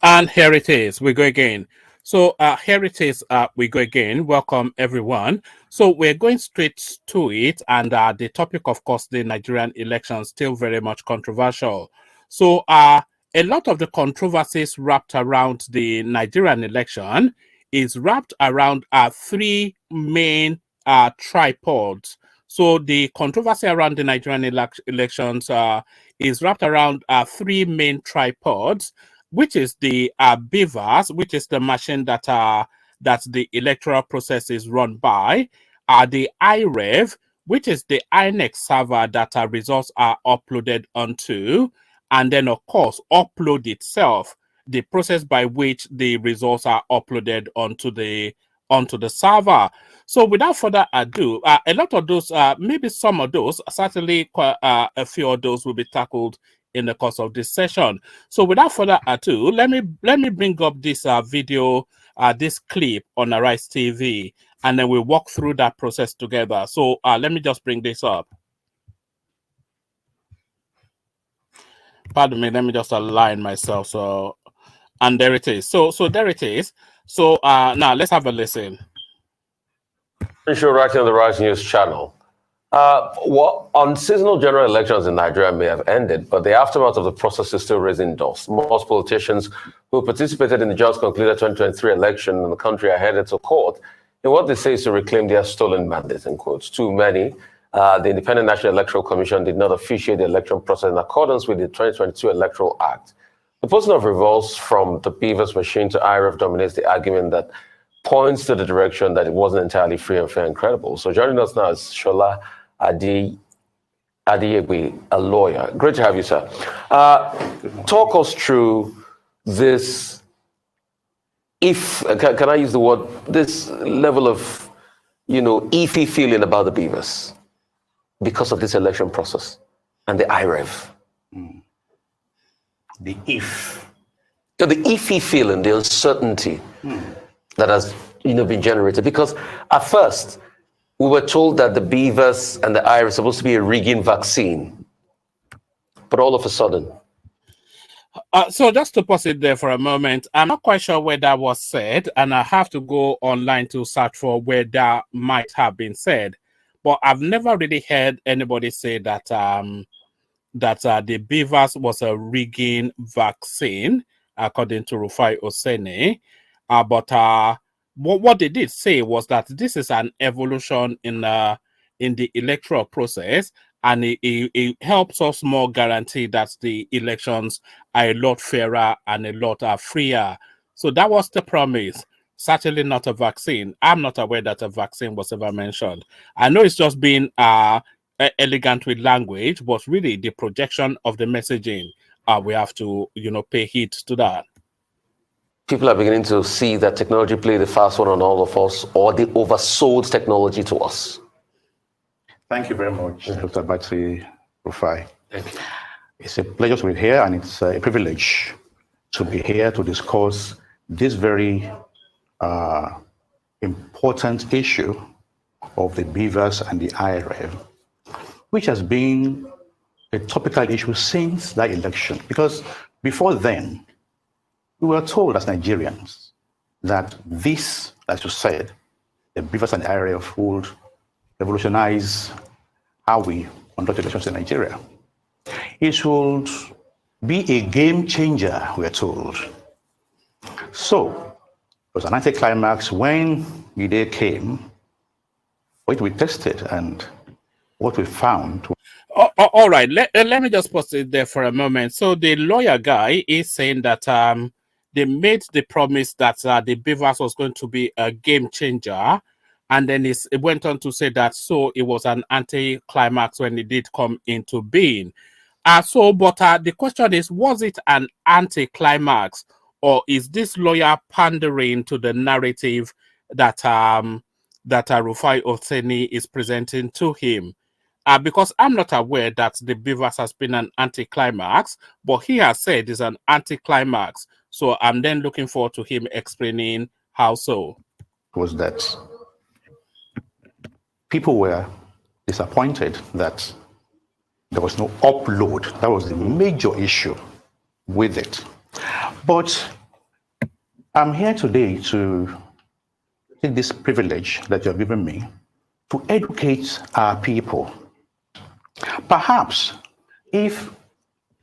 And here it is. We go again. So here it is. We go again. Welcome everyone. So we're going straight to it, and the topic, of course, the Nigerian elections, still very much controversial. So a lot of the controversies wrapped around the Nigerian election is wrapped around three main tripods. So the controversy around the Nigerian elections is wrapped around three main tripods, which is the Beavers, which is the machine that the electoral process is run by, the IREV, which is the INEC server that results are uploaded onto, and then of course upload itself, the process by which the results are uploaded onto the server. So without further ado, a lot of those, maybe some of those, certainly a few of those will be tackled in the course of this session. So without further ado, let me bring up this video, this clip on Arise TV, and then we'll walk through that process together. So let me just bring this up. Pardon me, let me just align myself. So, and there it is. So there it is. So now let's have a listen. Show right here on the Rise News channel. Unseasonal general elections in Nigeria may have ended, but the aftermath of the process is still raising dust. Most politicians who participated in the just concluded 2023 election in the country are headed to court in what they say is to reclaim their stolen mandates, in quotes. Too many. The Independent National Electoral Commission did not officiate the election process in accordance with the 2022 Electoral Act. The posting of revolts from the Beavers machine to IRF dominates the argument that points to the direction that it wasn't entirely free and fair and credible. So joining us now is Shola Adeyegbe, a lawyer. Great to have you, sir. Talk us through this, can I use the word, this level of, iffy feeling about the Beavers because of this election process and the IREV. The iffy feeling, the uncertainty that has been generated. Because at first, we were told that the Beavers and the IREV are supposed to be a rigging vaccine. But all of a sudden. So just to pause it there for a moment, I'm not quite sure where that was said, and I have to go online to search for where that might have been said. But I've never really heard anybody say that the Beavers was a rigging vaccine, according to Rufai Osene. But what they did say was that this is an evolution in the electoral process, and it helps us more guarantee that the elections are a lot fairer and a lot freer. So that was the promise. Certainly not a vaccine. I'm not aware that a vaccine was ever mentioned. I know it's just been elegant with language, but really the projection of the messaging, we have to, pay heed to that. People are beginning to see that technology played the fast one on all of us, or they oversold technology to us. Thank you very much, Dr. Batsi Rufai. Thank you. It's a pleasure to be here, and it's a privilege to be here to discuss this very important issue of the Beavers and the IREV, which has been a topical issue since that election. Because before then, we were told as Nigerians that this, as you said, the Beavers and the IREV would revolutionize how we conduct elections in Nigeria. It should be a game changer, we are told. So it was an anticlimax when the day came, what we tested and what we found. All right, let me just pause it there for a moment. So the lawyer guy is saying that they made the promise that the Beavers was going to be a game changer, and then it went on to say that so it was an anti-climax when it did come into being. But the question is, was it an anti-climax, or is this lawyer pandering to the narrative that Rufai Oseni is presenting to him? Because I'm not aware that the Beavers has been an anti-climax, but he has said it's an anti-climax. So I'm then looking forward to him explaining how so. Was that people were disappointed that there was no upload. That was the major issue with it. But I'm here today to take this privilege that you have given me to educate our people. Perhaps if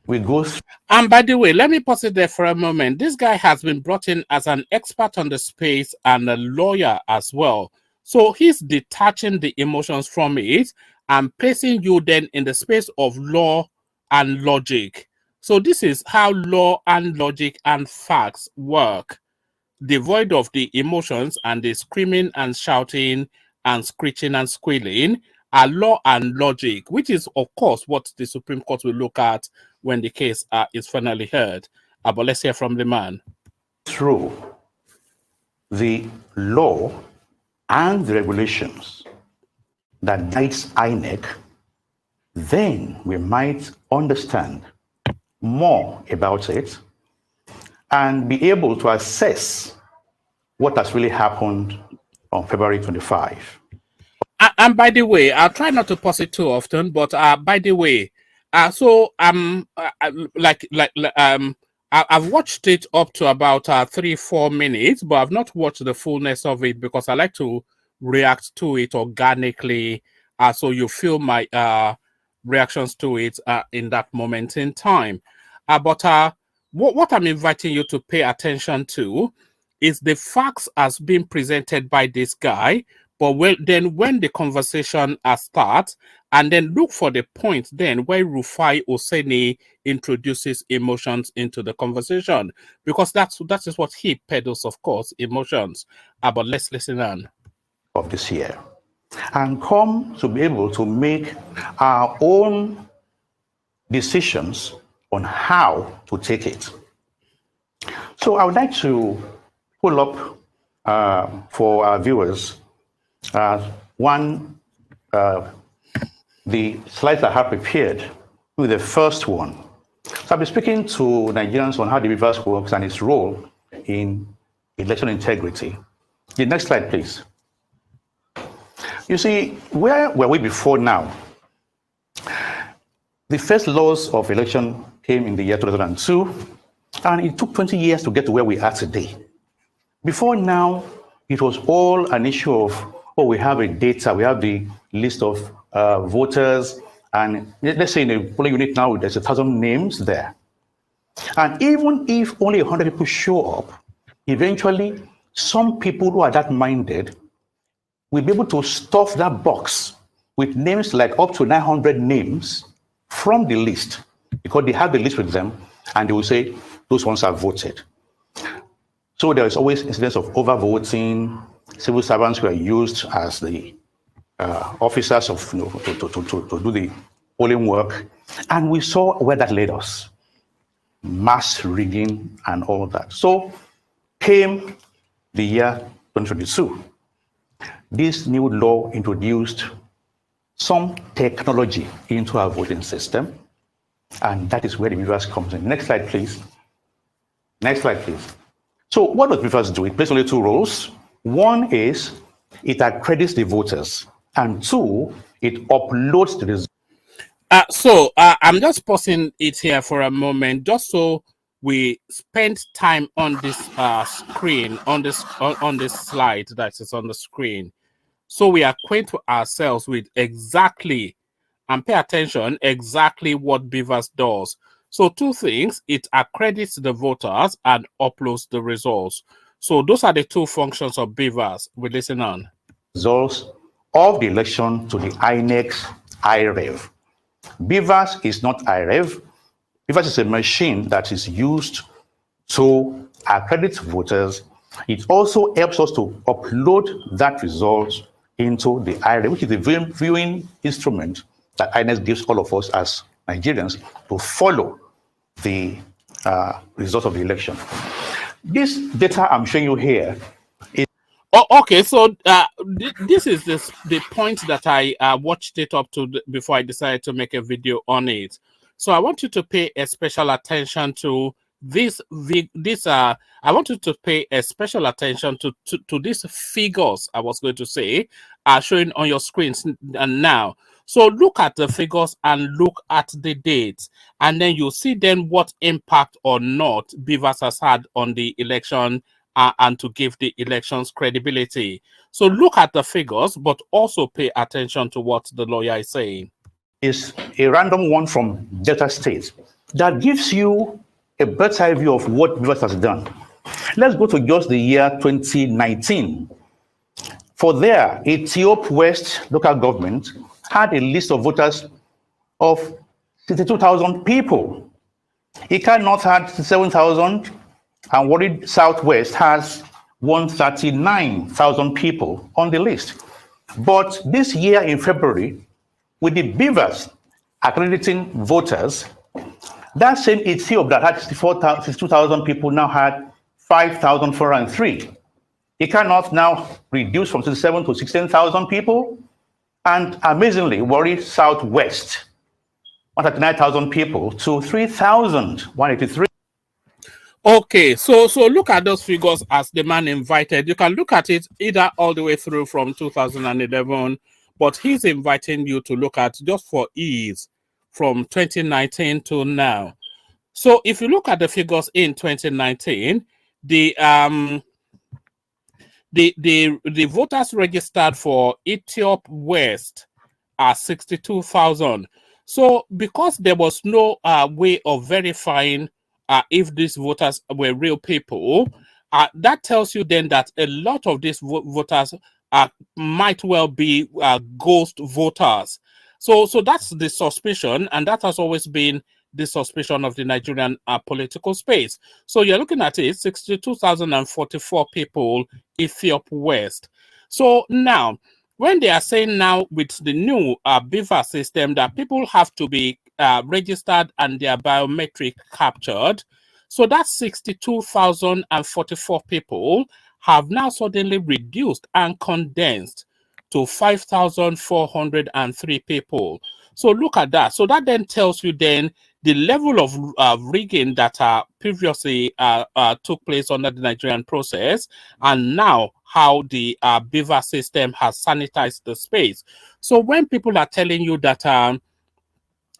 we go through. And by the way, let me pause it there for a moment. This guy has been brought in as an expert on the space and a lawyer as well. So he's detaching the emotions from it and placing you then in the space of law and logic. So this is how law and logic and facts work, devoid of the emotions and the screaming and shouting and screeching and squealing, are law and logic, which is, of course, what the Supreme Court will look at when the case is finally heard. But let's hear from the man. Through the law and the regulations that guides INEC, then we might understand more about it and be able to assess what has really happened on February 25. And by the way, I'll try not to pause it too often, but by the way, I've watched it up to about 3-4 minutes, but I've not watched the fullness of it because I like to react to it organically. So you feel my reactions to it in that moment in time. But what I'm inviting you to pay attention to is the facts as being presented by this guy. But when the conversation starts, and then look for the point then where Rufai Oseni introduces emotions into the conversation, because that is what he peddles, of course, emotions. But let's listen on. Of this year, and come to be able to make our own decisions on how to take it. So I would like to pull up for our viewers the slides I have prepared with the first one. So I'll be speaking to Nigerians on how the reverse works and its role in election integrity. The next slide, please. You see, where were we before now? The first laws of election came in the year 2002, and it took 20 years to get to where we are today. Before now, it was all an issue of, oh, we have a data, we have the list of voters, and let's say in a polling unit now, there's 1,000 names there. And even if only 100 people show up, eventually, some people who are that minded will be able to stuff that box with names like up to 900 names from the list, because they have the list with them, and they will say, those ones are voted. So there is always incidents of overvoting. Civil servants were used as the officers of to do the polling work, and we saw where that led us: mass rigging and all that. So came the year 2022. This new law introduced some technology into our voting system, and that is where the BVAS comes in. Next slide, please. Next slide, please. So what does BVAS do? It plays only two roles. One is it accredits the voters, and two, it uploads the results. So I'm just pausing it here for a moment, just so we spend time on this screen, on this slide that is on the screen, so we acquaint ourselves with exactly, and pay attention, exactly what BVAS does. So two things: it accredits the voters and uploads the results. So those are the two functions of BVAS. We listen on. Results of the election to the INEC's IREV. BVAS is not IREV. BVAS is a machine that is used to accredit voters. It also helps us to upload that result into the IREV, which is the viewing instrument that INEC gives all of us as Nigerians to follow the results of the election. This data I'm showing you here is... Oh, okay, so this is the point that I watched it up to before I decided to make a video on it. So I want you to pay a special attention to this. I want you to pay a special attention to these figures, I was going to say, are showing on your screens now. So look at the figures and look at the dates, and then you'll see then what impact or not BVAS has had on the election and to give the elections credibility. So look at the figures, but also pay attention to what the lawyer is saying. Is a random one from Delta State that gives you a bird's eye view of what Bivas has done. Let's go to just the year 2019. For there, Ethiop West local government had a list of voters of 62,000 people. Ika North had 7,000, and Warri Southwest has 139,000 people on the list. But this year in February, with the Bivas accrediting voters, that same Ethiopia that had 62,000 people now had 5,403. Ika North now reduced from 67 to 16,000 people, and amazingly, Warri Southwest, 139,000 people to 3,183. Okay, so look at those figures as the man invited. You can look at it either all the way through from 2011, but he's inviting you to look at just for ease from 2019 to now. So if you look at the figures in 2019, the voters registered for Ethiop West are 62,000. So because there was no way of verifying if these voters were real people, that tells you then that a lot of these voters might well be ghost voters. So that's the suspicion, and that has always been the suspicion of the Nigerian political space. So you're looking at it, 62,044 people, Ethiop West. So now, when they are saying now with the new BIVA system that people have to be registered and their biometric captured, so that 62,044 people have now suddenly reduced and condensed to 5,403 people. So look at that. So that then tells you then the level of rigging that previously took place under the Nigerian process, and now how the BIVA system has sanitized the space. So when people are telling you that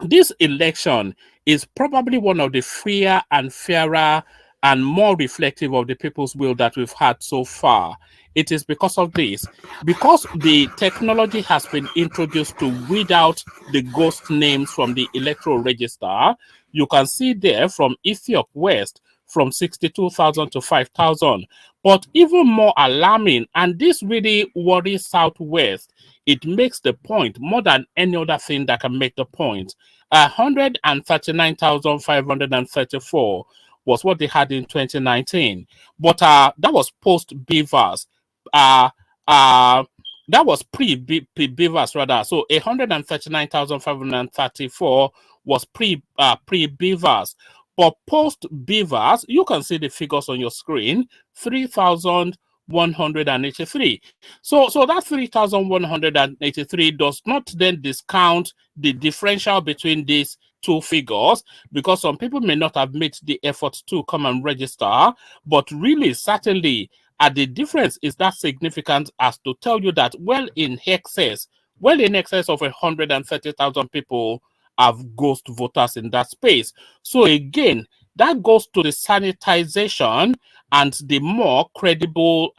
this election is probably one of the freer and fairer and more reflective of the people's will that we've had so far, it is because of this. Because the technology has been introduced to weed out the ghost names from the electoral register, you can see there from Ethiop West, from 62,000 to 5,000. But even more alarming, and this really worries Southwest, it makes the point more than any other thing that can make the point. 139,534 was what they had in 2019. But that was post-Bivas. That was pre-Bivas rather. So 139,534 was pre-Bivas. But post-Bivas, you can see the figures on your screen, 3,183. So that 3,183 does not then discount the differential between these two figures, because some people may not have made the effort to come and register, but really, certainly, the difference is that significant as to tell you that well in excess of 130,000 people have ghost voters in that space. So again, that goes to the sanitization and the more credible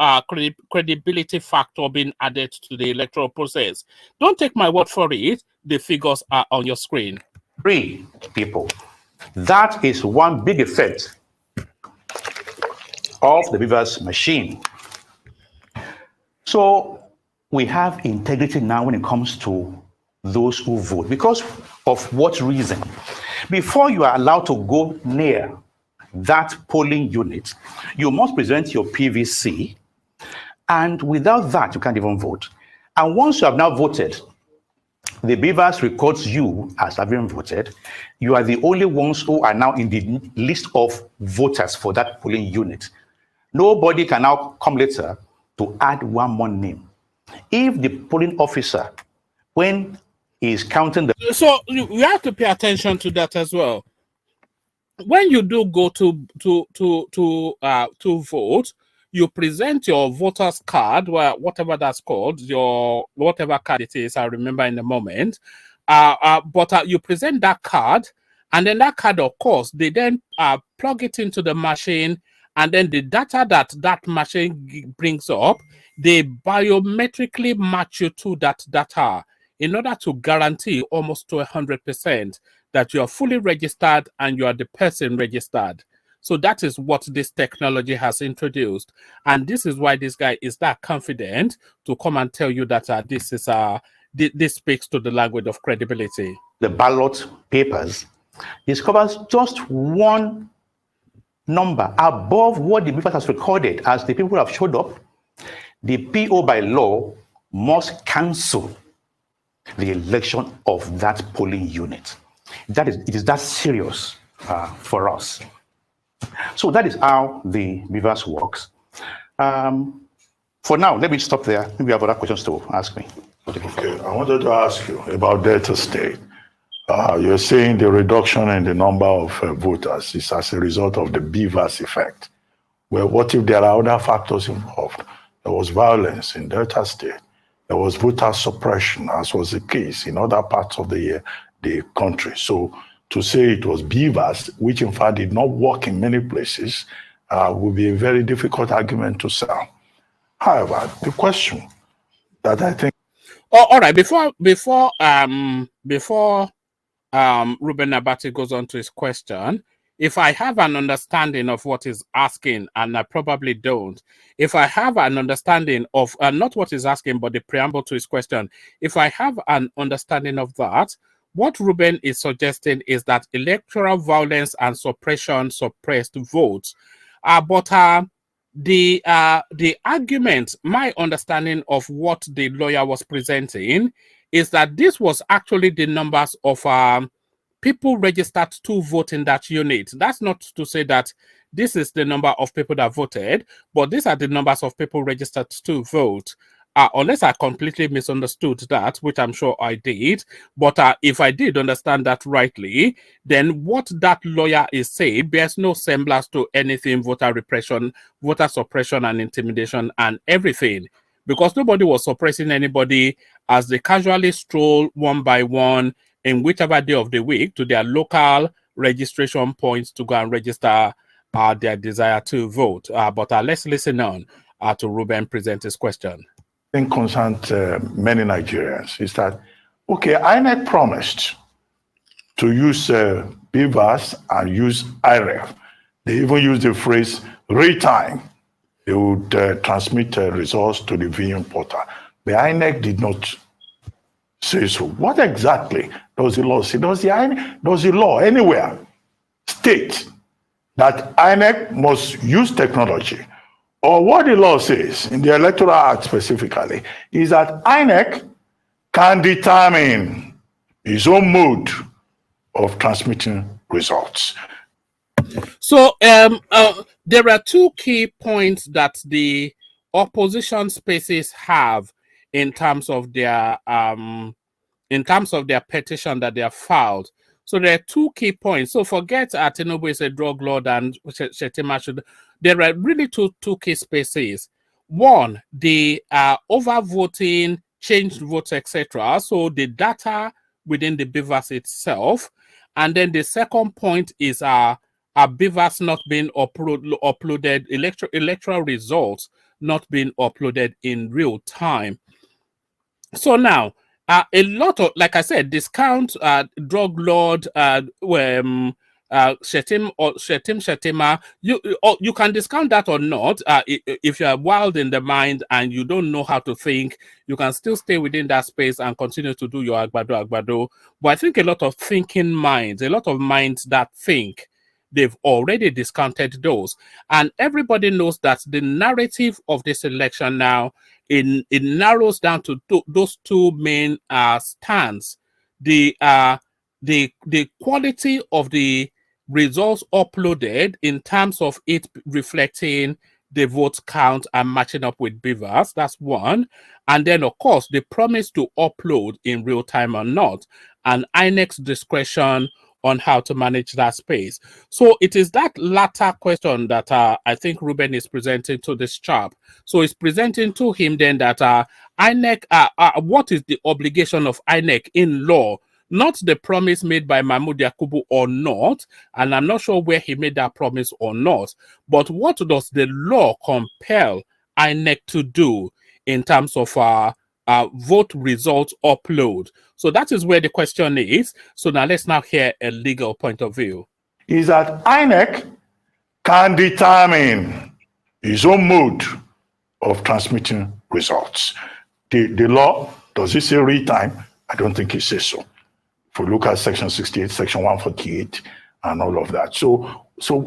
credibility factor being added to the electoral process. Don't take my word for it. The figures are on your screen. 3 people. That is one big effect of the BIVAS machine. So we have integrity now when it comes to those who vote. Because of what reason? Before you are allowed to go near that polling unit, you must present your PVC, and without that, you can't even vote. And once you have now voted, the BIVAS records you as having voted. You are the only ones who are now in the list of voters for that polling unit. Nobody can now come later to add one more name. If the polling officer, when he is counting the... So you have to pay attention to that as well. When you do go to vote, you present your voter's card, whatever that's called, your whatever card it is, I remember in a moment. But you present that card, and then that card, of course, they then plug it into the machine, and then the data that that machine brings up, they biometrically match you to that data in order to guarantee almost to 100% that you are fully registered and you are the person registered. So that is what this technology has introduced, and this is why this guy is that confident to come and tell you that this is this speaks to the language of credibility. The ballot papers discovers just one number above what the BVAS has recorded as the people who have showed up. The PO by law must cancel the election of that polling unit. It is that serious for us. So that is how the BVAS works. For now, let me stop there. Maybe you have other questions to ask me. Okay, I wanted to ask you about Delta State. You're saying the reduction in the number of voters is as a result of the BVAS effect. Well, what if there are other factors involved? There was violence in Delta State. There was voter suppression, as was the case in other parts of the country. So to say it was BVAS, which in fact did not work in many places, would be a very difficult argument to sell. However, the question that I think. Oh, all right. Before Ruben Abati goes on to his question, if I have an understanding of what he's asking, and I probably don't, if I have an understanding of not what he's asking, but the preamble to his question, if I have an understanding of that, what Ruben is suggesting is that electoral violence and suppression suppressed votes. But the argument, my understanding of what the lawyer was presenting is that this was actually the numbers of people registered to vote in that unit. That's not to say that this is the number of people that voted, but these are the numbers of people registered to vote. Unless I completely misunderstood that, which I'm sure I did. But if I did understand that rightly, then what that lawyer is saying bears no semblance to anything voter repression, voter suppression and intimidation and everything. Because nobody was suppressing anybody as they casually stroll one by one in whichever day of the week to their local registration points to go and register their desire to vote. But let's listen on to Ruben present his question. Thing concerned many Nigerians is that, okay, INEC promised to use BVAS and use IREF. They even used the phrase real time. They would transmit results to the viewing portal. The INEC did not say so. What exactly does the law say? Does the law anywhere state that INEC must use technology? Or what the law says in the Electoral Act specifically is that INEC can determine its own mode of transmitting results. So there are two key points that the opposition spaces have in terms of their petition that they have filed. So there are two key points. So forget Tinubu is a drug lord and Shetima should. There are really two key spaces. One, the overvoting, changed votes, etc. So the data within the BVAS itself. And then the second point is BVAS not being uploaded, electoral results not being uploaded in real time. So now, a lot of, like I said, discount drug lord Shetima, you can discount that or not. If you are wild in the mind and you don't know how to think, you can still stay within that space and continue to do your agbado. But I think a lot of thinking minds, a lot of minds that think, they've already discounted those. And everybody knows that the narrative of this election now, it narrows down to those two main stands. The quality of the results uploaded in terms of it reflecting the vote count and matching up with BVAS, that's one. And then, of course, the promise to upload in real time or not, and INEC's discretion on how to manage that space. So it is that latter question that I think Ruben is presenting to this chap. So he's presenting to him then that INEC, what is the obligation of INEC in law not the promise made by Mahmoud Yakubu or not, and I'm not sure where he made that promise or not, but what does the law compel INEC to do in terms of vote result upload? So that is where the question is. So now let's now hear a legal point of view. Is that INEC can determine its own mode of transmitting results. The law, does it say real time? I don't think it says so. If we look at Section 68, Section 148, and all of that. So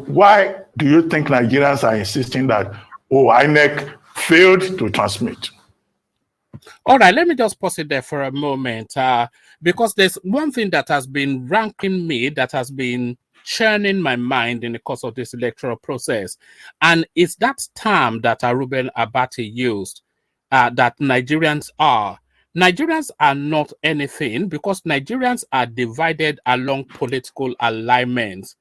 why do you think Nigerians are insisting that, oh, INEC failed to transmit? All right, let me just pause it there for a moment, because there's one thing that has been ranking me, that has been churning my mind in the course of this electoral process, and it's that term that Ruben Abati used, that Nigerians are. Nigerians are not anything, because Nigerians are divided along political alignments.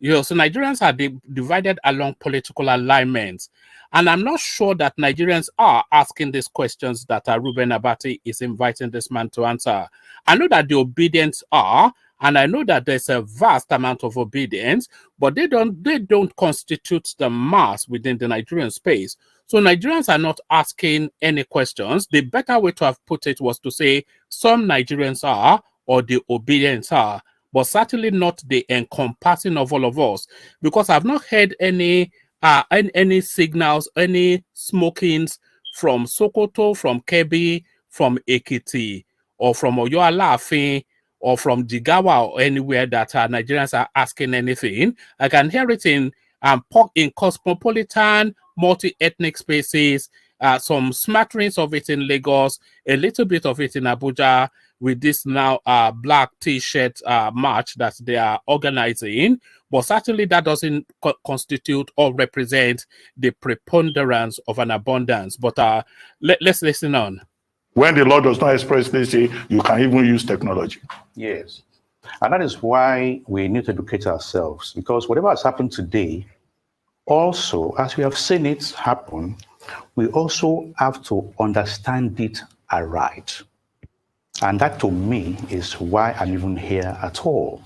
So Nigerians are divided along political alignments. And I'm not sure that Nigerians are asking these questions that Ruben Abati is inviting this man to answer. I know that the obedience are, and I know that there's a vast amount of obedience, but they don't constitute the mass within the Nigerian space. So Nigerians are not asking any questions. The better way to have put it was to say some Nigerians are, or the obedience are, but certainly not the encompassing of all of us, because I've not heard any signals, any smokings from Sokoto, from Kebbi, from Ekiti, or from Oyo Alaafin, or from Jigawa, or anywhere that Nigerians are asking anything. I can hear it in cosmopolitan, multi-ethnic spaces, some smatterings of it in Lagos, a little bit of it in Abuja, with this now black t-shirt march that they are organizing. But certainly that doesn't constitute or represent the preponderance of an abundance. But let's listen on. When the law does not expressly say you can even use technology. Yes. And that is why we need to educate ourselves, because whatever has happened today, also, as we have seen it happen, we also have to understand it aright. And that, to me, is why I'm even here at all.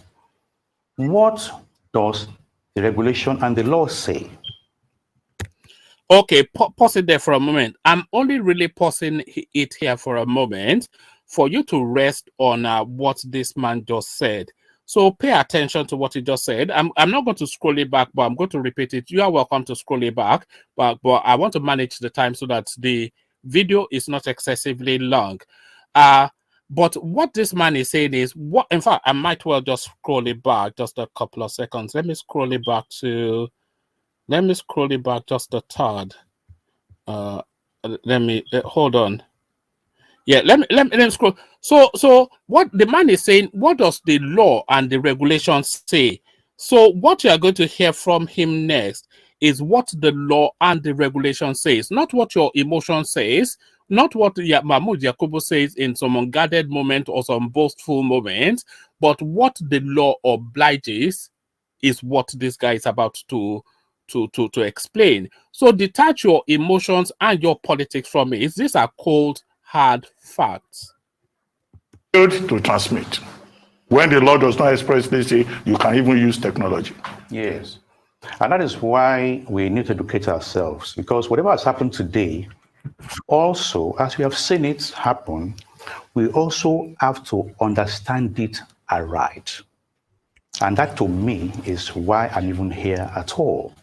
What does the regulation and the law say? Okay, pause it there for a moment. I'm only really pausing it here for a moment for you to rest on what this man just said. So pay attention to what he just said. I'm not going to scroll it back, but I'm going to repeat it. You are welcome to scroll it back, but I want to manage the time so that the video is not excessively long. But what this man is saying is, what, in fact, I might well just scroll it back just a couple of seconds. Let me scroll it back just a tad. Let me hold on. Yeah, let me scroll. So what the man is saying, what does the law and the regulations say? So what you are going to hear from him next is what the law and the regulation says, not what your emotion says, not what Mahmoud Yakubu says in some unguarded moment or some boastful moment, but what the law obliges is what this guy is about to explain. So detach your emotions and your politics from it. These are cold, hard facts. To transmit. When the law does not expressly say you can even use technology. Yes. And that is why we need to educate ourselves, because whatever has happened today, also, as we have seen it happen, we also have to understand it aright. And that, to me, is why I'm even here at all.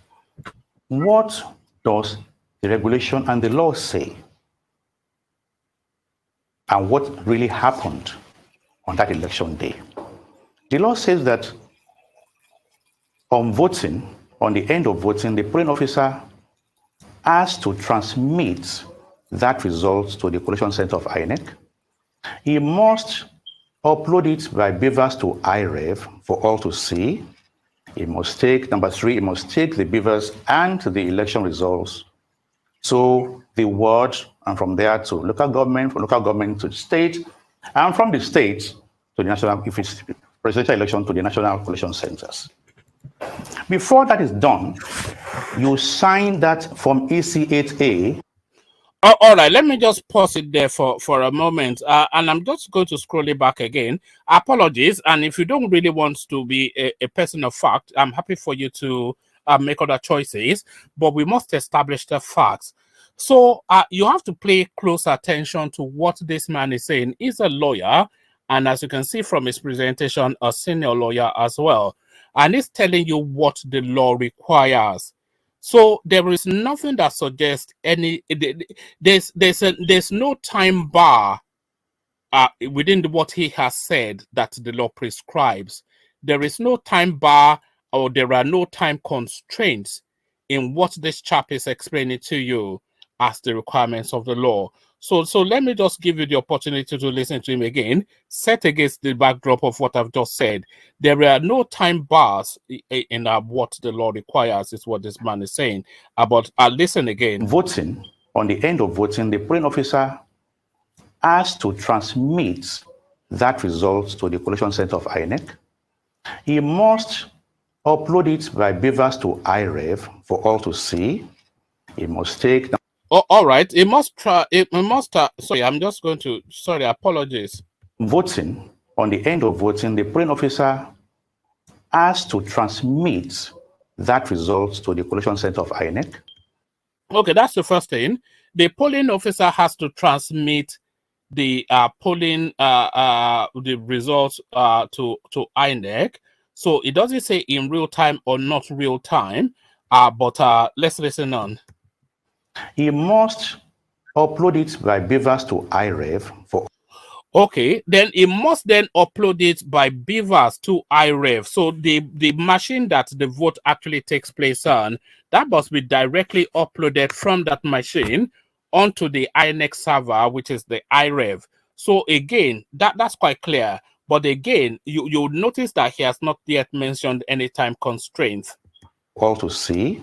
What does the regulation and the law say? And what really happened on that election day? The law says that on voting, on the end of voting, the polling officer has to transmit that result to the collation center of INEC. He must upload it by beavers to IREV for all to see. He must take, number 3, he must take the beavers and the election results to the ward, and from there to local government, from local government to the state, and from the state to the national, if it's presidential election, to the national collation centers. Before that is done, you sign that Form EC8A. Oh, all right, let me just pause it there for a moment. And I'm just going to scroll it back again. Apologies. And if you don't really want to be a person of fact, I'm happy for you to make other choices, but we must establish the facts. So you have to pay close attention to what this man is saying. He's a lawyer, and as you can see from his presentation, a senior lawyer as well. And he's telling you what the law requires. So there is nothing that suggests any. There's no time bar within what he has said that the law prescribes. There is no time bar, or there are no time constraints in what this chap is explaining to you as the requirements of the law. So let me just give you the opportunity to listen to him again, set against the backdrop of what I've just said. There are no time bars in what the law requires, is what this man is saying. But listen again. Voting, on the end of voting, the polling officer has to transmit that result to the collation center of INEC. He must upload it by beavers to IREV for all to see. He must take. Oh, all right. It must try. It must. Sorry, I'm just going to. Sorry, apologies. Voting, on the end of voting, the polling officer has to transmit that result to the collation center of INEC. Okay, that's the first thing. The polling officer has to transmit the polling the results to INEC. So it doesn't say in real time or not real time. But let's listen on. He must upload it by beavers to IREV for. Okay, then it must then upload it by beavers to IREV. So the machine that the vote actually takes place on, that must be directly uploaded from that machine onto the INEC server, which is the IREV. So again, that's quite clear. But again, you'll notice that he has not yet mentioned any time constraints. All to see.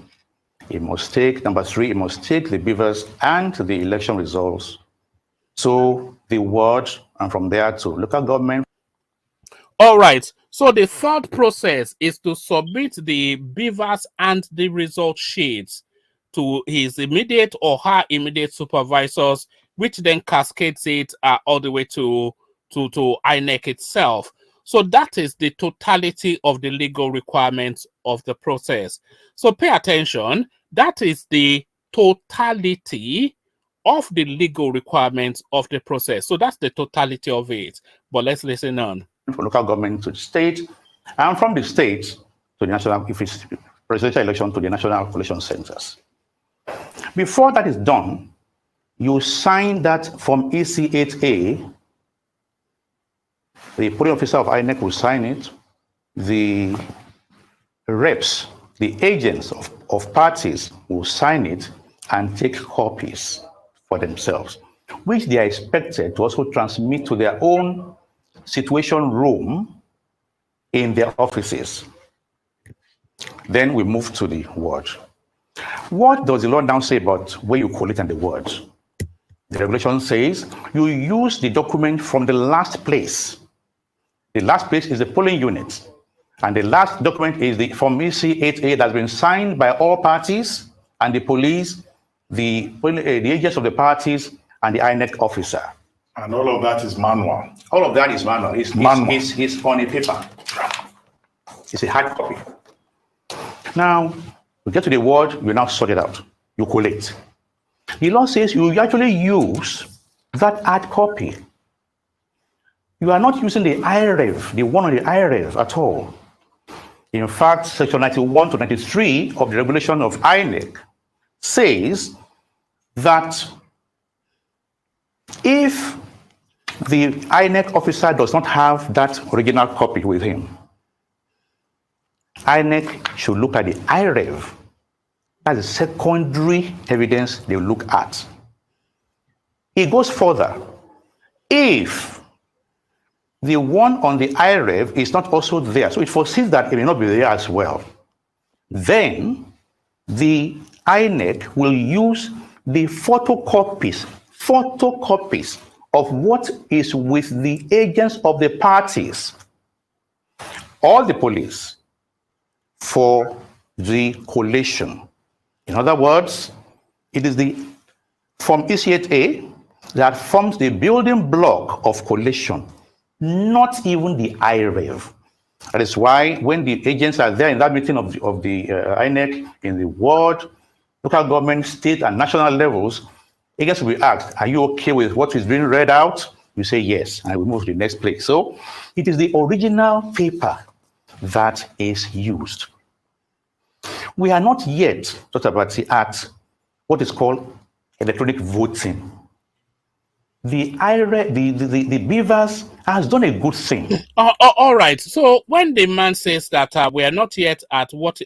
He must take, number three, he must take the beavers and the election results to the ward, and from there to local government. All right. So the third process is to submit the beavers and the result sheets to his immediate or her immediate supervisors, which then cascades it all the way to INEC itself. So that is the totality of the legal requirements of the process. So pay attention. That is the totality of the legal requirements of the process. So that's the totality of it. But let's listen on. From local government to the state, and from the state to the national, if it's presidential election, to the national collation centers. Before that is done, you sign that Form EC8A. The polling officer of INEC will sign it. The reps, the agents of parties will sign it and take copies for themselves, which they are expected to also transmit to their own situation room in their offices. Then we move to the word. What does the law now say about where you collect and the word? The regulation says you use the document from the last place. The last place is the polling unit. And the last document is the Form EC8A that's been signed by all parties and the police, the agents of the parties, and the INEC officer. And all of that is manual. All of that is manual. It's on a paper. It's a hard copy. Now, you get to the word, you now sort it out. You collect. The law says you actually use that hard copy. You are not using the IREV, the one on the IREV at all. In fact, Section 91 to 93 of the regulation of INEC says that if the INEC officer does not have that original copy with him, INEC should look at the IREV. That's the secondary evidence they look at. It goes further. If the one on the IREV is not also there, so it foresees that it may not be there as well, then the INEC will use the photocopies of what is with the agents of the parties, all the police, for the collation. In other words, it is the from EC8A that forms the building block of collation, not even the IREV. That is why when the agents are there in that meeting of the INEC in the ward, local government, state, and national levels, agents will be asked, are you okay with what is being read out? You say yes, and we move to the next place. So it is the original paper that is used. We are not yet talked about at what is called electronic voting. The Beavers has done a good thing. All right. So when the man says that we are not yet at what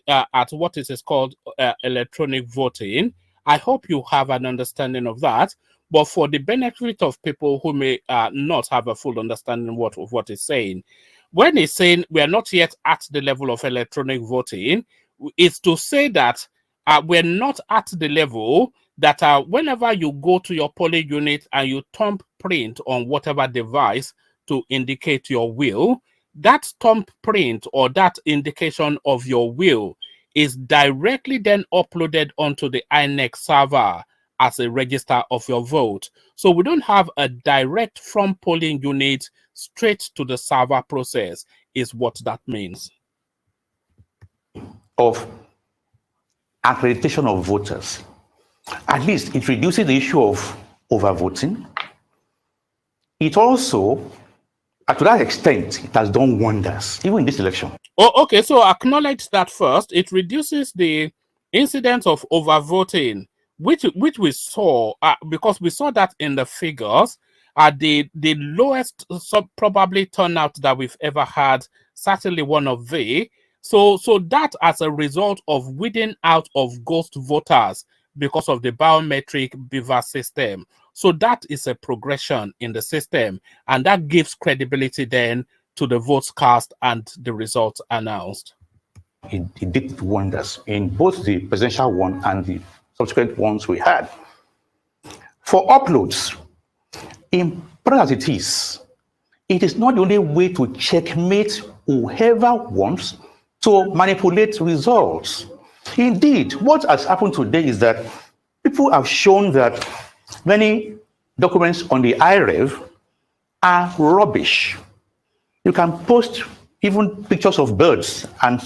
is called electronic voting, I hope you have an understanding of that. But for the benefit of people who may not have a full understanding of what he's saying, when he's saying we are not yet at the level of electronic voting, is to say that we're not at the level that whenever you go to your polling unit and you thumbprint on whatever device to indicate your will, that thumbprint or that indication of your will is directly then uploaded onto the INEC server as a register of your vote. So we don't have a direct from polling unit straight to the server process, is what that means. Of accreditation of voters. At least it reduces the issue of overvoting. It also, to that extent, it has done wonders, even in this election. Oh, okay, so acknowledge that first. It reduces the incidence of overvoting, which we saw, because we saw that in the figures, the lowest probably turnout that we've ever had, certainly one of the. So that as a result of weeding out of ghost voters because of the biometric Beaver system. So that is a progression in the system, and that gives credibility then to the votes cast and the results announced. It did wonders in both the presidential one and the subsequent ones we had. For uploads, important as it is not the only way to checkmate whoever wants to manipulate results. Indeed, what has happened today is that people have shown that many documents on the IREV are rubbish. You can post even pictures of birds and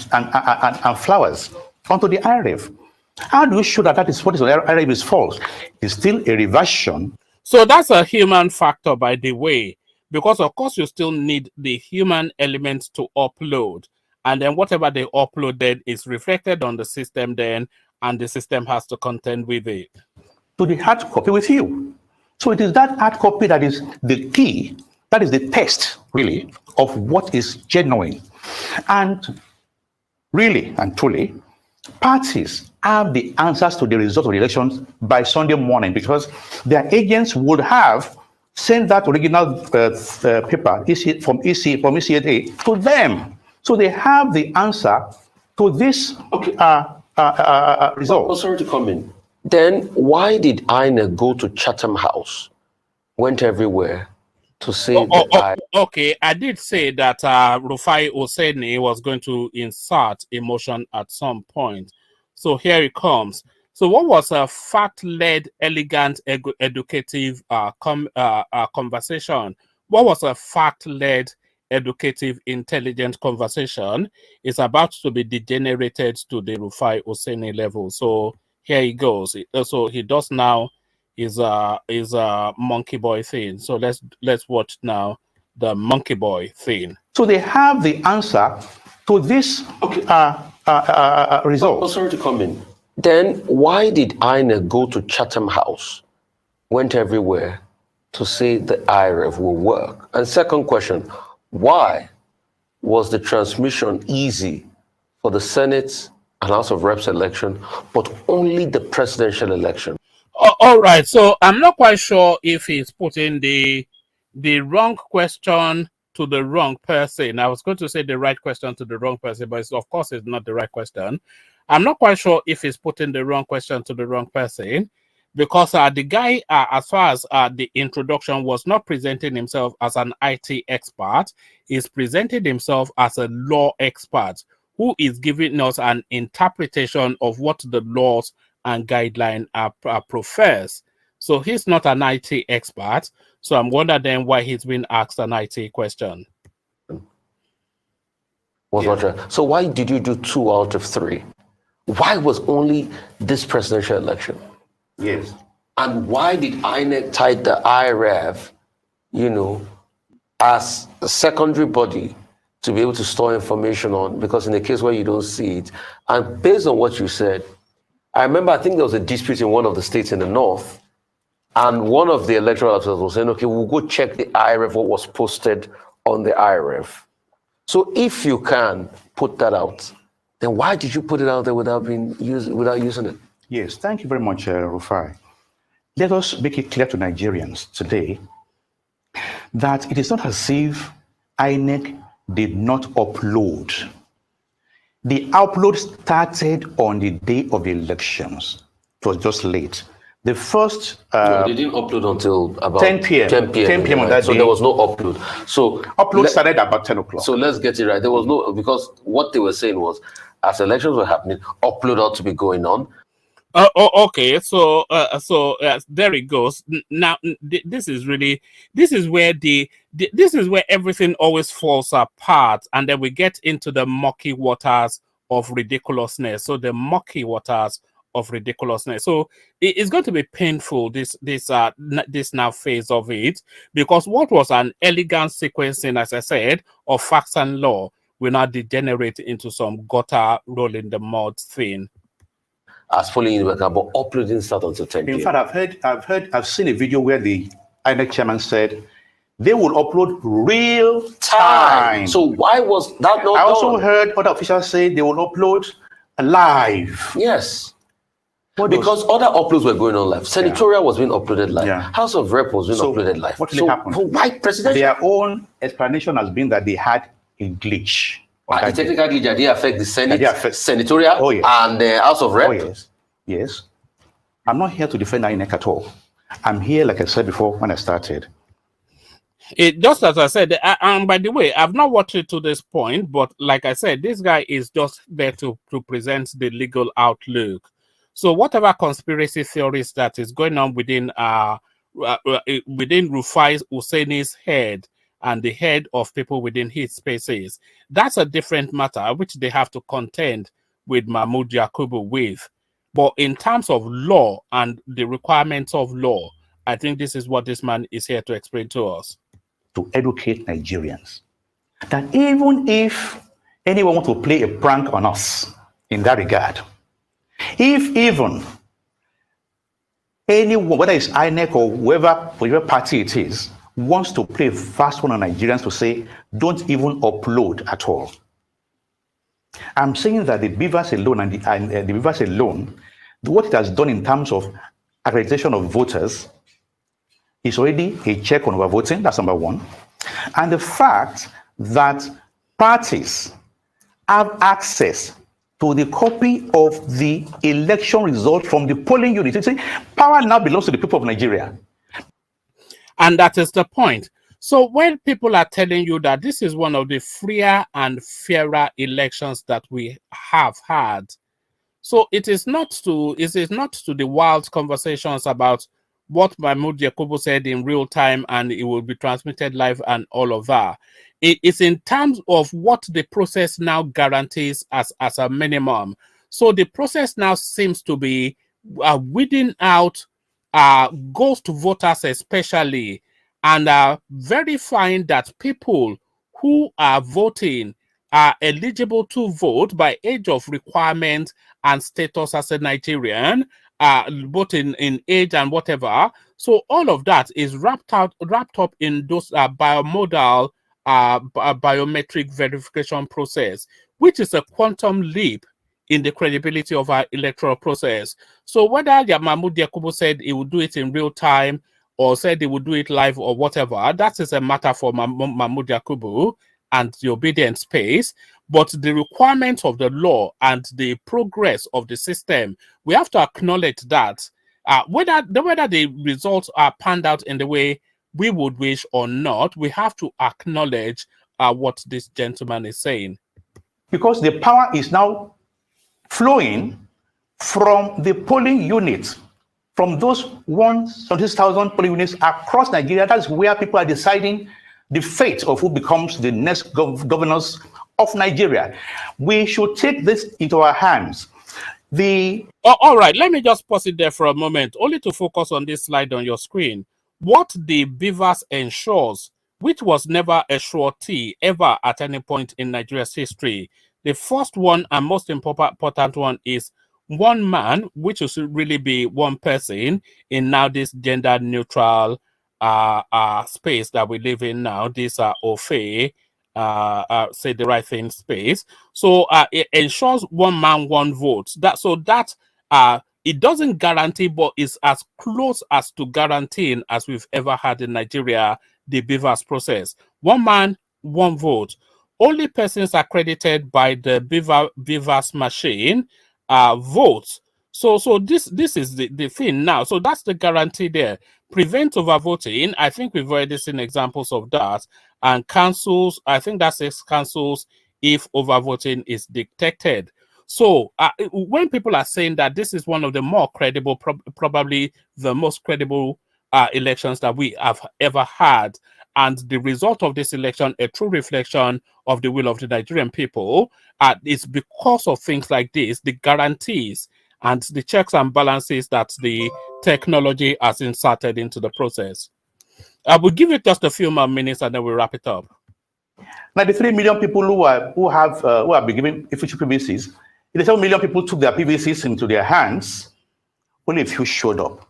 flowers onto the IREV. How do you show that is what is on the IREV is false? It's still a reversion. So that's a human factor, by the way, because of course you still need the human element to upload. And then whatever they uploaded is reflected on the system then, and the system has to contend with it. To the hard copy with you. So it is that hard copy that is the key, that is the test, really, of what is genuine. And really and truly, parties have the answers to the results of the elections by Sunday morning, because their agents would have sent that original paper from EC8A to them. So they have the answer to this result. Oh, sorry to come in. Then why did INEC go to Chatham House, went everywhere to say okay, I did say that Rufai Oseni was going to insert emotion at some point. So here it comes. So what was a fact-led, elegant, educative conversation? What was a fact-led, educative, intelligent conversation is about to be degenerated to the Rufai Oseni level. So here he goes. So he does now is a monkey boy thing. So let's watch now the monkey boy thing. So they have the answer to this result. Oh, sorry to come in. Then why did INEC go to Chatham House, went everywhere to say the IREV will work? And second question, why was the transmission easy for the Senate and House of Reps election, but only the presidential election? All right, so I'm not quite sure if he's putting the wrong question to the wrong person. I was going to say the right question to the wrong person, but of course it's not the right question. I'm not quite sure if he's putting the wrong question to the wrong person, because the guy, as far as the introduction, was not presenting himself as an IT expert. He's presenting himself as a law expert who is giving us an interpretation of what the laws and guidelines profess. So he's not an IT expert. So I'm wondering then why he's been asked an IT question. So why did you do 2 out of 3? Why was only this presidential election? Yes. And why did INEC tie the IRF, as a secondary body to be able to store information on? Because in a case where you don't see it, and based on what you said, I remember I think there was a dispute in one of the states in the north, and one of the electoral officers was saying, okay, we'll go check the IRF, what was posted on the IRF. So if you can put that out, then why did you put it out there without using it? Yes, thank you very much, Rufai. Let us make it clear to Nigerians today that it is not as if INEC did not upload. The upload started on the day of the elections. It was just late. The first... no, they didn't upload until about 10 p.m. 10 p.m. 10 p.m. on that so day. there was no upload. So upload started about 10 o'clock. So let's get it right. There was no, because what they were saying was, as elections were happening, upload ought to be going on. Okay, so there it goes. Now this is where everything always falls apart, and then we get into the murky waters of ridiculousness. So the murky waters of ridiculousness. So it's going to be painful, this now phase of it, because what was an elegant sequencing, as I said, of facts and law will now degenerate into some gutter roll in the mud thing. As following the record, but uploading start until 10 p.m. In fact, I've seen a video where the INEC chairman said they will upload real time. So why was that not I also done? heard other officials say they will upload live. Yes. Because other uploads were going on live. Senatorial was being uploaded live. Yeah. House of Rep was being uploaded live. What really happened? Why presidential? Their own explanation has been that they had a glitch. Technically, did it affect the Senate, Senatorial, Oh, yes. and the House of Rep? Oh, yes. Yes. I'm not here to defend INEC at all. I'm here, like I said before, when I started. It just as I said, and by the way, I've not watched it to this point, but like I said, this guy is just there to present the legal outlook. So whatever conspiracy theories that is going on within Rufai Hussaini's head and the head of people within his spaces, that's a different matter, which they have to contend with Mahmoud Yakubu with. But in terms of law and the requirements of law, I think this is what this man is here to explain to us. To educate Nigerians that even if anyone wants to play a prank on us in that regard, if even anyone, whether it's INEC or whatever party it is, wants to play a fast one on Nigerians to say, don't even upload at all. I'm saying that the Beavers alone and the Beavers alone, what it has done in terms of accreditation of voters is already a check on overvoting. That's number one. And the fact that parties have access to the copy of the election result from the polling unit. See, power now belongs to the people of Nigeria. And that is the point. So when people are telling you that this is one of the freer and fairer elections that we have had, so it is not to the wild conversations about what Mahmoud Yakubu said in real time and it will be transmitted live and all of that. It is in terms of what the process now guarantees as a minimum. So the process now seems to be weeding out ghost voters especially, and verifying that people who are voting are eligible to vote by age of requirement and status as a Nigerian, both in age and whatever. So all of that is wrapped up in those biometric verification process, which is a quantum leap in the credibility of our electoral process. So whether Mahmoud Yakubu said he would do it in real time or said he would do it live or whatever, that is a matter for Mahmoud Yakubu and the obedience space. But the requirements of the law and the progress of the system, we have to acknowledge that whether the results are panned out in the way we would wish or not, we have to acknowledge what this gentleman is saying. Because the power is now flowing from the polling unit from those 176,000 polling units across Nigeria, that's where people are deciding the fate of who becomes the next governors of Nigeria. We should take this into our hands. All right, let me just pause it there for a moment, only to focus on this slide on your screen. What the Beavers ensures, which was never a surety ever at any point in Nigeria's history. The first one and most important one is one man, which should really be one person in now this gender neutral space that we live in now, this say the right thing space. So it ensures one man, one vote. It doesn't guarantee, but it's as close as to guaranteeing as we've ever had in Nigeria, the Beavers process. One man, one vote. Only persons accredited by the Beavers machine vote. So this is the thing now. So that's the guarantee there. Prevent overvoting. I think we've already seen examples of that. And cancels, I think that says cancels if overvoting is detected. So when people are saying that this is one of the more credible, probably the most credible elections that we have ever had, and the result of this election, a true reflection of the will of the Nigerian people, it's because of things like this, the guarantees and the checks and balances that the technology has inserted into the process. I will give it just a few more minutes and then we'll wrap it up. 93 million people who have been given official PVCs. 87 million people took their PVCs into their hands. Only a few showed up.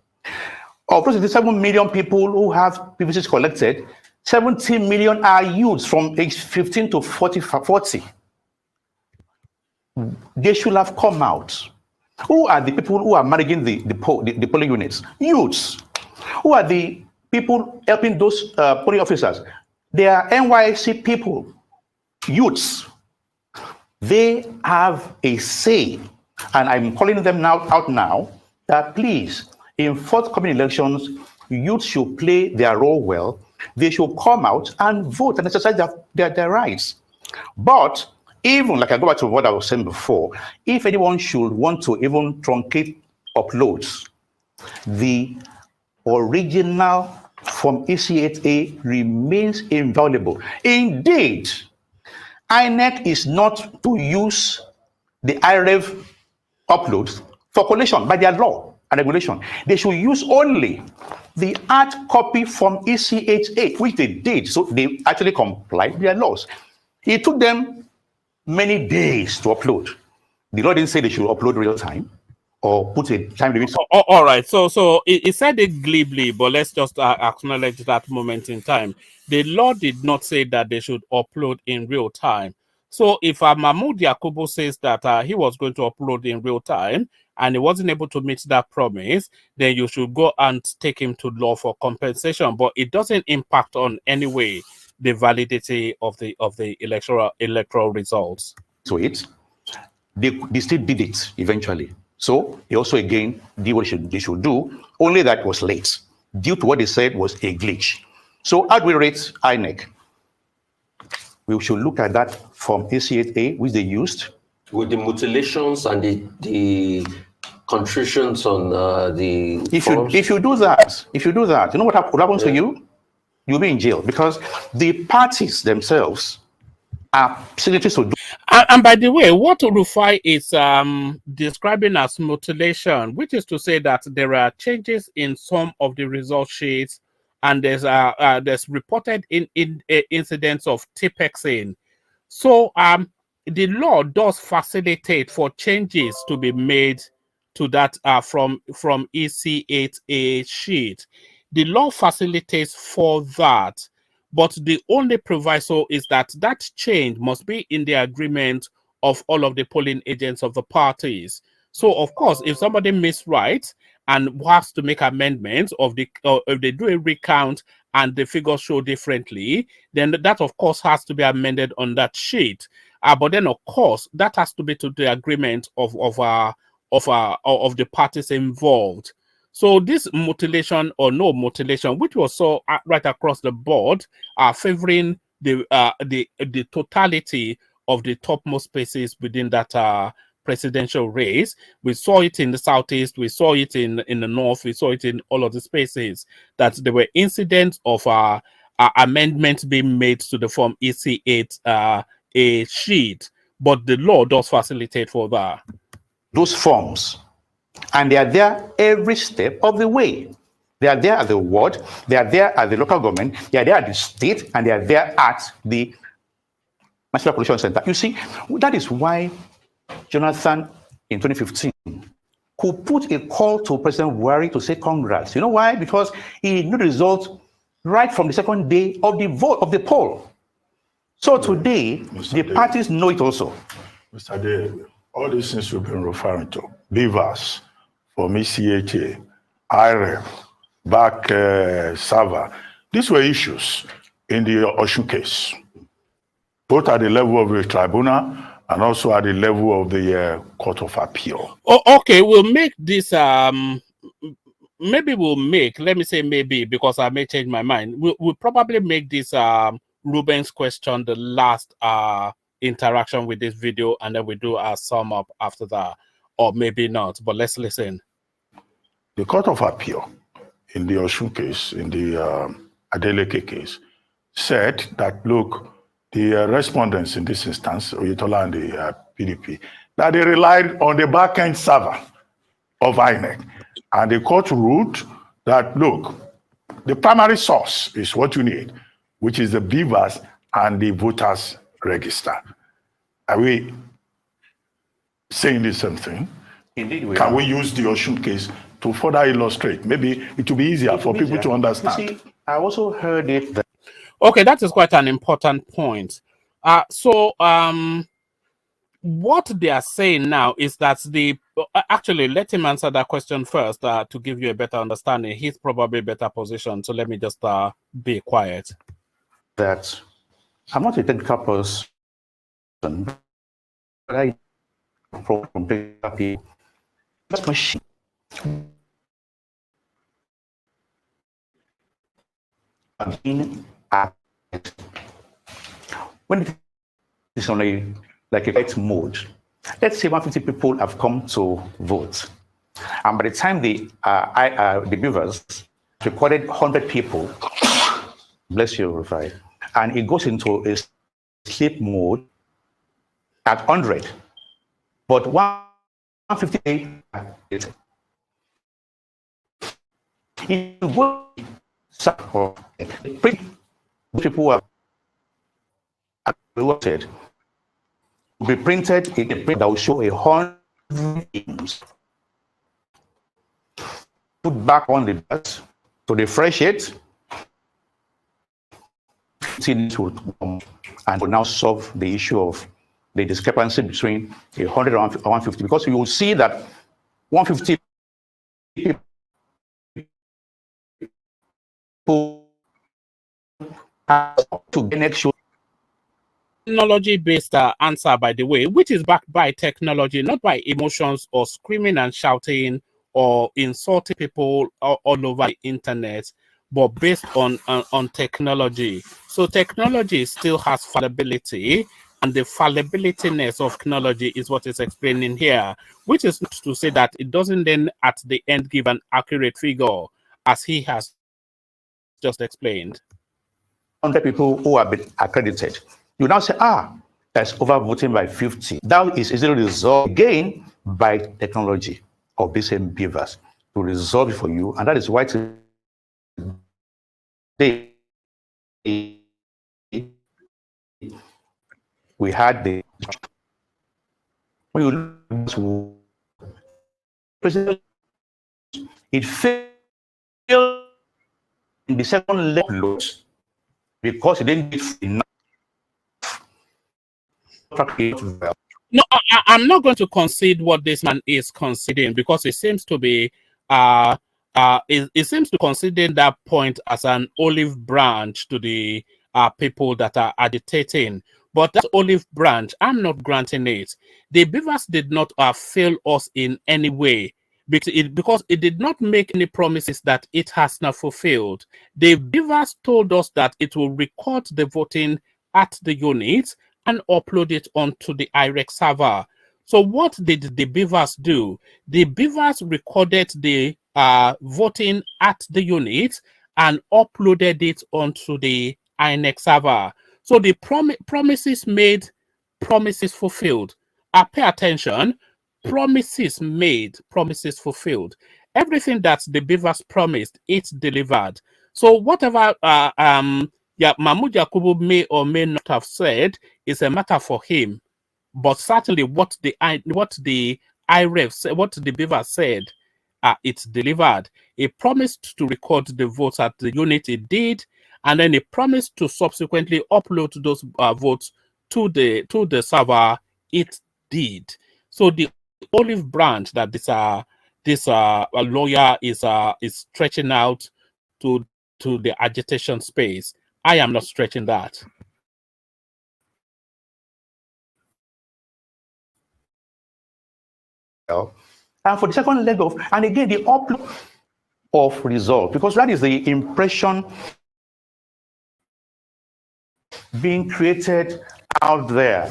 Of those 87 million people who have PVCs collected, 70 million are youths from age 15 to 40. They should have come out. Who are the people who are managing the polling units? Youths. Who are the people helping those polling officers? They are NYC people, youths. They have a say, and I'm calling them out now that please, in forthcoming elections, youth should play their role well. They should come out and vote and exercise their rights. But even, like I go back to what I was saying before, if anyone should want to even truncate uploads, the original from EC8A remains invaluable. Indeed, INEC is not to use the IREV uploads for collation by their law and regulation. They should use only the hard copy from EC8A, which they did, so they actually complied with their laws. It took them many days to upload. The law didn't say they should upload real time or put a time limit. All right. So it said it glibly, but let's just acknowledge that moment in time. The law did not say that they should upload in real time. So if Mahmoud Yakubu says that he was going to upload in real time and he wasn't able to meet that promise, then you should go and take him to law for compensation. But it doesn't impact on any way the validity of the electoral results. So they still did it eventually. So they also again did what they should do, only that was late. Due to what they said was a glitch. So how do we rate INEC? We should look at that from AC8A, which they used. With the mutilations and the contritions on the if you do that, you know what happens to you? You'll be in jail because the parties themselves are signatories to do. And by the way, what Rufai is describing as mutilation, which is to say that there are changes in some of the result sheets, and there's reported incidents of tipexing. So the law does facilitate for changes to be made to that from EC8A sheet. The law facilitates for that, but the only proviso is that that change must be in the agreement of all of the polling agents of the parties. So, of course, if somebody miswrites and has to make amendments if they do a recount and the figures show differently, then that, of course, has to be amended on that sheet. But then, of course, that has to be to the agreement of the parties involved. So this mutilation or no mutilation, which was so right across the board, favoring the totality of the topmost spaces within that presidential race. We saw it in the southeast, we saw it in the north, we saw it in all of the spaces, that there were incidents of amendments being made to the Form EC8 a sheet, but the law does facilitate for that. Those forms, and they are there every step of the way. They are there at the ward, they are there at the local government, they are there at the state, and they are there at the National Pollution Center. You see, that is why Jonathan in 2015 could put a call to President Buhari to say congrats. You know why? Because he knew the result right from the second day of the vote, of the poll. So today, the parties know it also. Mr. Day, all these things we've been referring to, Dispas, for me, CHA, IREF, back Sava, these were issues in the Osun case, both at the level of the tribunal and also at the level of the Court of Appeal. Oh, okay, we'll make this, maybe let me say maybe, because I may change my mind. We'll probably make this Ruben's question the last interaction with this video, and then we do a sum up after that, or maybe not, but let's listen. The Court of Appeal in the Osun case, in the Adeleke case, said that, look, the respondents in this instance, Oyetola and the PDP, that they relied on the back-end server of INEC. And the court ruled that, look, the primary source is what you need, which is the Dispas and the voters register. Are we saying the same thing? Indeed, we Can are. we use the Osun case to further illustrate? Maybe it will be easier for people to understand. You see, I also heard it that Okay, that is quite an important point. What they are saying now is that actually, let him answer that question first to give you a better understanding. He's probably better positioned, so let me just be quiet. that I'm not a technical person, but I from people. That's machine. When it is on a like a right mode, let's say 150 people have come to vote, and by the time the Beavers recorded 100 people, bless you, Rufai, and it goes into a sleep mode at 100, but 150 it will people are voted will be printed in a print that will show 100 names. Put back on the bus to refresh it. And will now solve the issue of the discrepancy between 100 and 150, because you will see that 150 people have to next show. Technology-based answer, by the way, which is backed by technology, not by emotions or screaming and shouting or insulting people all over the internet, but based on technology. So technology still has fallibility, and the fallibilityness of technology is what is explaining here, which is not to say that it doesn't then at the end give an accurate figure, as he has just explained. 100 people who have been accredited. You now say, that's overvoting by 50. That is easily resolved again by technology of the same Beavers to resolve it for you. And that is why today we had the when you look at it failed in the second level because it didn't get enough. No, I'm not going to concede what this man is conceding, because it seems to be it seems to consider that point as an olive branch to the people that are agitating. But that olive branch, I'm not granting it. The Beavers did not fail us in any way, because it did not make any promises that it has not fulfilled. The Beavers told us that it will record the voting at the unit and upload it onto the IREC server. So what did the beavers do? The beavers recorded the voting at the unit and uploaded it onto the INEC server. So the promises made, promises fulfilled. Pay attention. Promises made, promises fulfilled. Everything that the beavers promised, it's delivered. So whatever Mahmoud Yakubu may or may not have said is a matter for him. But certainly what the IREF said, what the beaver said, it's delivered. He promised to record the votes at the unit, it did, and then he promised to subsequently upload those votes to the server, it did. So the olive branch that this lawyer is stretching out to the agitation space, I am not stretching that. And for the second leg of, and again, the upload of result, because that is the impression being created out there.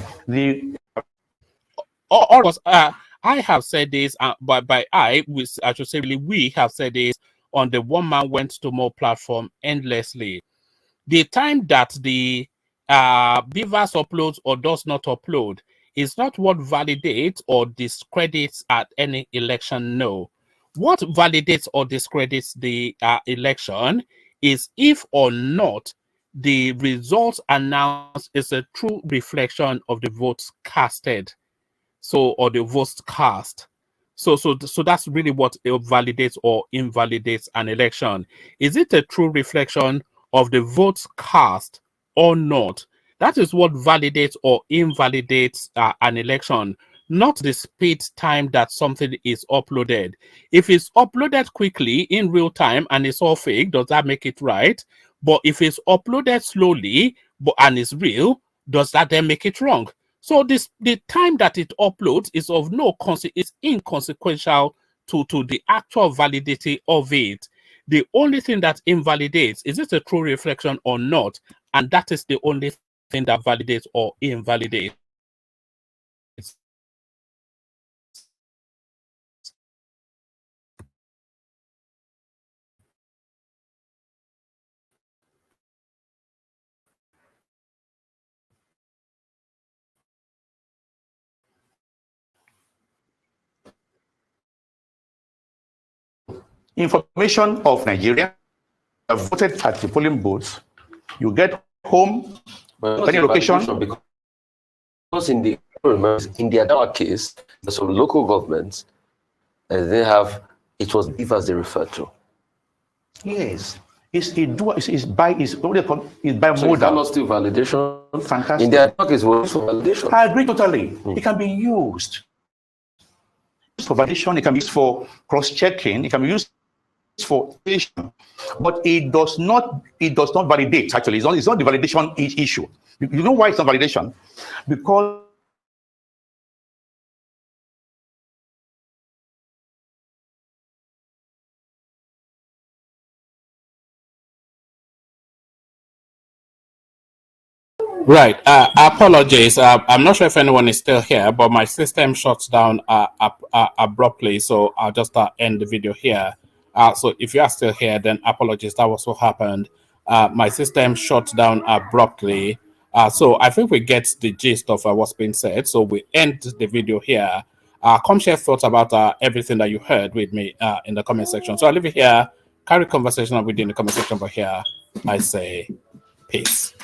I have said this, but by I should say really we have said this on the One Man Went to More platform endlessly. The time that the beavers uploads or does not upload is not what validates or discredits at any election. No. What validates or discredits the election is if or not the results announced is a true reflection of the votes casted. So, or the votes cast. So that's really what validates or invalidates an election. Is it a true reflection of the votes cast or not? That is what validates or invalidates an election, not the speed time that something is uploaded. If it's uploaded quickly in real time and it's all fake, does that make it right? But if it's uploaded slowly and it's real, does that then make it wrong? So the time that it uploads is of no consequence, it's inconsequential to the actual validity of it. The only thing that invalidates is it a true reflection or not, and that is the only thing that validates or invalidates. Information of Nigeria voted at the polling booths. You get home, any location. Because in the Adawa case, some local governments, they have, it was beavers they referred to. Yes. It's by modal. Not still validation. Fantastic. In the Adawa case, was for validation. I agree totally. It can be used for validation. It can be used for cross-checking. It can be used for validation, but it does not validate. Actually, it's not the validation issue. You know why it's not validation? Because Right. Apologies. I'm not sure if anyone is still here, but my system shuts down abruptly. So I'll just end the video here. So if you are still here, then apologies. That was what happened. My system shut down abruptly. So I think we get the gist of what's been said. So we end the video here. Come share thoughts about everything that you heard with me in the comment section. So I'll leave it here. Carry conversation with you in the comment section. But here I say peace.